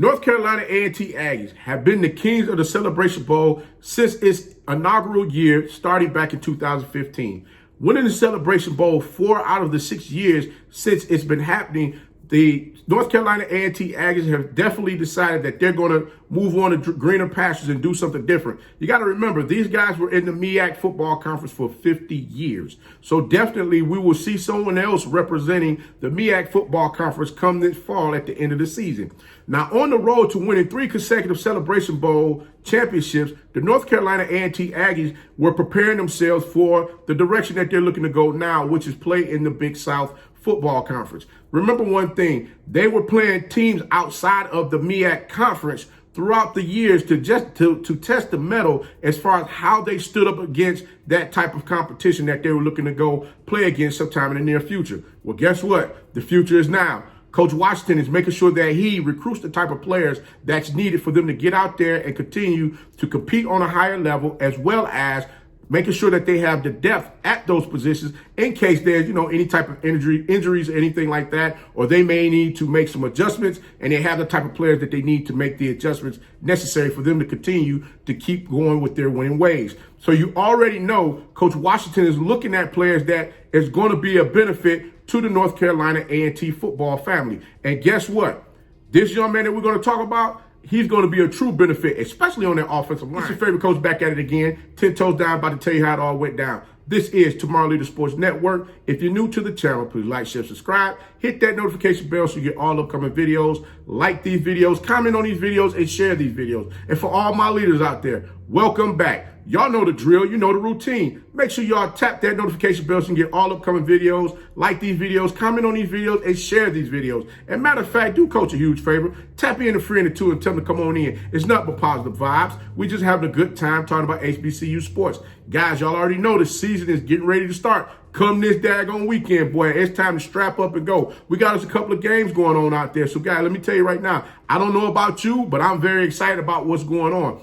North Carolina A&T Aggies have been the kings of the Celebration Bowl since its inaugural year, starting back in 2015. Winning the Celebration Bowl 4 out of the 6 years since it's been happening, the North Carolina A&T Aggies have definitely decided that they're going to move on to greener pastures and do something different. You got to remember, these guys were in the MEAC football conference for 50 years. So definitely we will see someone else representing the MEAC football conference come this fall at the end of the season. Now, on the road to winning 3 consecutive Celebration Bowl championships, the North Carolina A&T Aggies were preparing themselves for the direction that they're looking to go now, which is play in the Big South Football Conference. Remember one thing, they were playing teams outside of the MEAC conference throughout the years to test the mettle as far as how they stood up against that type of competition that they were looking to go play against sometime in the near future. Well, guess what? The future is now. Coach Washington is making sure that he recruits the type of players that's needed for them to get out there and continue to compete on a higher level, as well as making sure that they have the depth at those positions in case there's, any type of injuries or anything like that, or they may need to make some adjustments, and they have the type of players that they need to make the adjustments necessary for them to continue to keep going with their winning ways. So you already know Coach Washington is looking at players that is going to be a benefit to the North Carolina A&T football family. And guess what? This young man that we're going to talk about, he's going to be a true benefit, especially on that offensive line. It's your favorite coach back at it again. 10 toes down, about to tell you how it all went down. This is Tomorrow Leader Sports Network. If you're new to the channel, please like, share, subscribe. Hit that notification bell so you get all upcoming videos. Like these videos, comment on these videos, and share these videos. And for all my leaders out there, welcome back. Y'all know the drill. You know the routine. Make sure y'all tap that notification bell so you can get all upcoming videos, like these videos, comment on these videos, and share these videos. And matter of fact, do Coach a huge favor. Tap in a friend or two and tell them to come on in. It's nothing but positive vibes. We just having a good time talking about HBCU sports. Guys, y'all already know the season is getting ready to start. Come this daggone weekend, boy, it's time to strap up and go. We got us a couple of games going on out there. So, guys, let me tell you right now, I don't know about you, but I'm very excited about what's going on.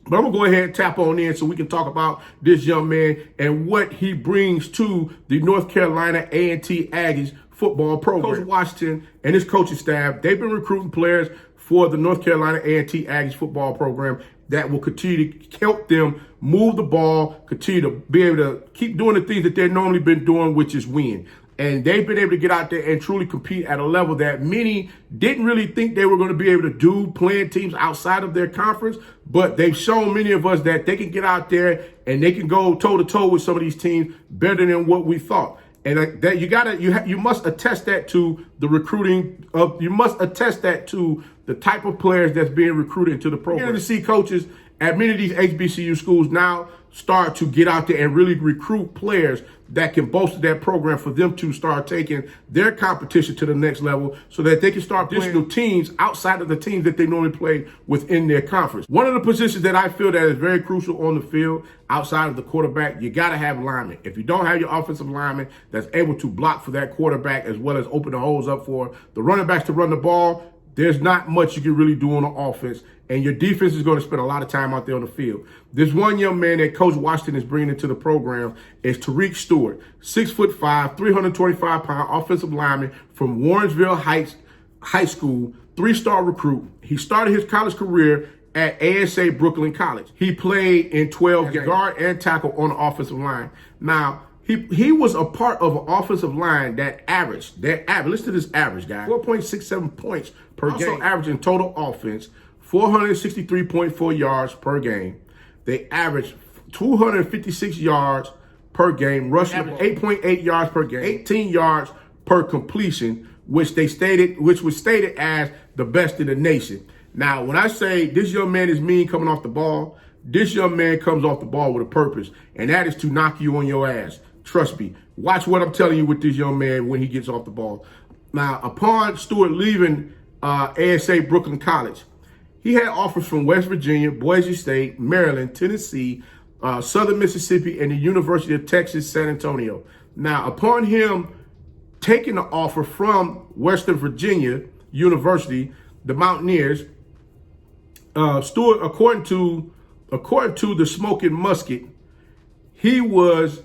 But I'm going to go ahead and tap on in so we can talk about this young man and what he brings to the North Carolina A&T Aggies football program. Coach Washington and his coaching staff, they've been recruiting players for the North Carolina A&T Aggies football program that will continue to help them move the ball, continue to be able to keep doing the things that they've normally been doing, which is win. And they've been able to get out there and truly compete at a level that many didn't really think they were going to be able to do, playing teams outside of their conference. But they've shown many of us that they can get out there and they can go toe-to-toe with some of these teams better than what we thought. And that you must attest that to the recruiting of, you must attest that to the type of players that's being recruited into the program. You're going to see coaches at many of these HBCU schools now start to get out there and really recruit players that can bolster that program for them to start taking their competition to the next level so that they can start playing teams outside of the teams that they normally play within their conference. One of the positions that I feel that is very crucial on the field outside of the quarterback, you got to have linemen. If you don't have your offensive lineman that's able to block for that quarterback as well as open the holes up for the running backs to run the ball, there's not much you can really do on the offense, and your defense is going to spend a lot of time out there on the field. This one young man that Coach Washington is bringing into the program is Tariq Stewart, 6'5", 325-pound offensive lineman from Warrensville Heights High School, 3-star recruit. He started his college career at ASA Brooklyn College. He played in 12 guard and tackle on the offensive line. Now, he was a part of an offensive line that averaged, listen to this average, guys, 4.67 points per game. Also averaging total offense, 463.4 yards per game. They averaged 256 yards per game, rushing 8.8 yards per game, 18 yards per completion, which was stated as the best in the nation. Now, when I say this young man is mean coming off the ball, this young man comes off the ball with a purpose, and that is to knock you on your ass. Trust me. Watch what I'm telling you with this young man when he gets off the ball. Now, upon Stewart leaving ASA Brooklyn College, he had offers from West Virginia, Boise State, Maryland, Tennessee, Southern Mississippi, and the University of Texas, San Antonio. Now, upon him taking the offer from Western Virginia University, the Mountaineers, Stewart, according to the Smoking Musket, he was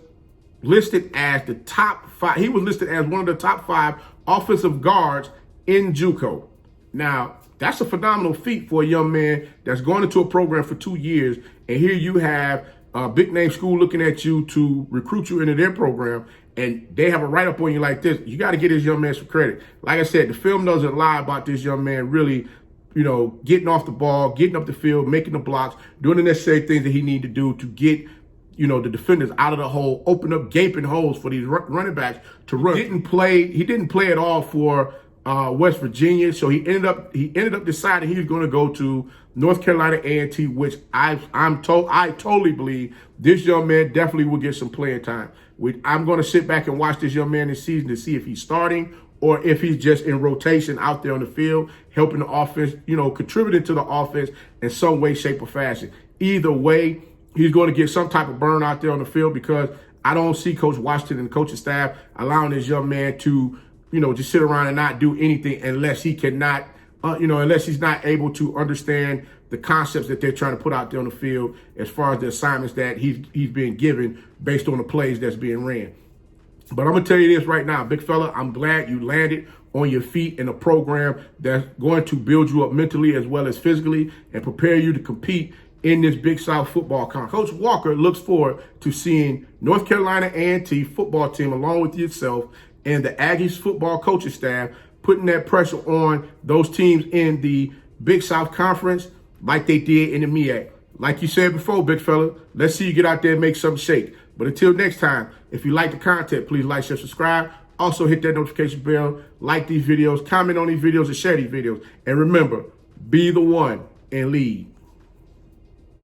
listed as the top 5. He was listed as one of the top 5 offensive guards in JUCO. Now, That's a phenomenal feat for a young man that's going into a program for 2 years. And here you have a big name school looking at you to recruit you into their program, and they have a write-up on you like this. You got to give this young man some credit. Like I said, the film doesn't lie about this young man really, getting off the ball, getting up the field, making the blocks, doing the necessary things that he need to do to get, the defenders out of the hole, open up gaping holes for these running backs to run. He didn't play at all for West Virginia, so he ended up deciding he was going to go to North Carolina A&T, which I totally believe this young man definitely will get some playing time. I'm going to sit back and watch this young man this season to see if he's starting or if he's just in rotation out there on the field, helping the offense, contributing to the offense in some way, shape, or fashion. Either way, he's going to get some type of burn out there on the field, because I don't see Coach Washington and the coaching staff allowing this young man to, just sit around and not do anything unless he cannot, unless he's not able to understand the concepts that they're trying to put out there on the field as far as the assignments that he's being given based on the plays that's being ran. But I'm going to tell you this right now, big fella, I'm glad you landed on your feet in a program that's going to build you up mentally as well as physically and prepare you to compete in this Big South football conference. Coach Walker looks forward to seeing North Carolina A&T football team along with yourself and the Aggies football coaching staff putting that pressure on those teams in the Big South Conference like they did in the MEAC. Like you said before, big fella, let's see you get out there and make something shake. But until next time, if you like the content, please like, share, subscribe. Also hit that notification bell, like these videos, comment on these videos, and share these videos. And remember, be the one and lead.